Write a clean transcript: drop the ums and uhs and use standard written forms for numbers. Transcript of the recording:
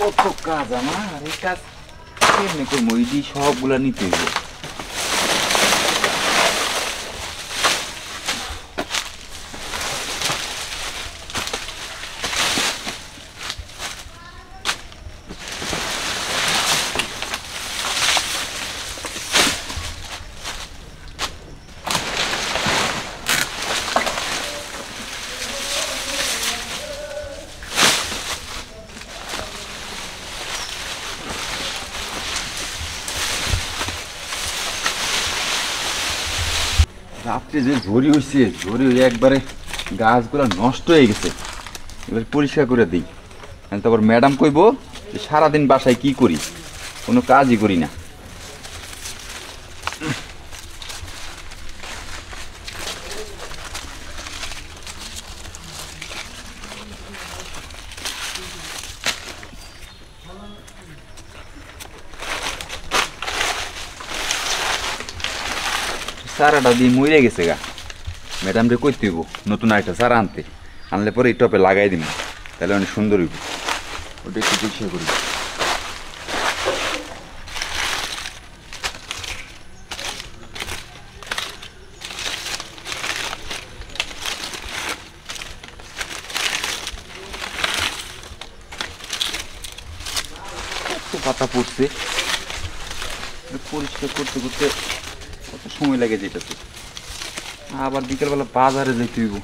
কত কাজ আমার, এই কাজ কেমনি করবো? এই সবগুলা নিতে হইব। রাত্রে যে ঝড়ি হয়েছে, ঝড়ি হয়ে একবারে গাছগুলো নষ্ট হয়ে গেছে। এবার পরিষ্কার করে দিই। তারপর ম্যাডাম কইব যে সারাদিন বাসায় কি করি, কোনো কাজই করি না। চারাটা দিয়ে মরে গেছে গা। ম্যাডাম রে কইতে হইব নতুন একটা চারা আনতে, আনলে পরে এই টপে লাগাই দিব, তাহলে অনেক সুন্দর হইব। ওটা একটু পরিষ্কার করি। পাতা পড়ছে, পরিষ্কার করতে করতে কত সময় লাগে যেটাতে। আবার বিকেলবেলা বাজারে যেতে হইব।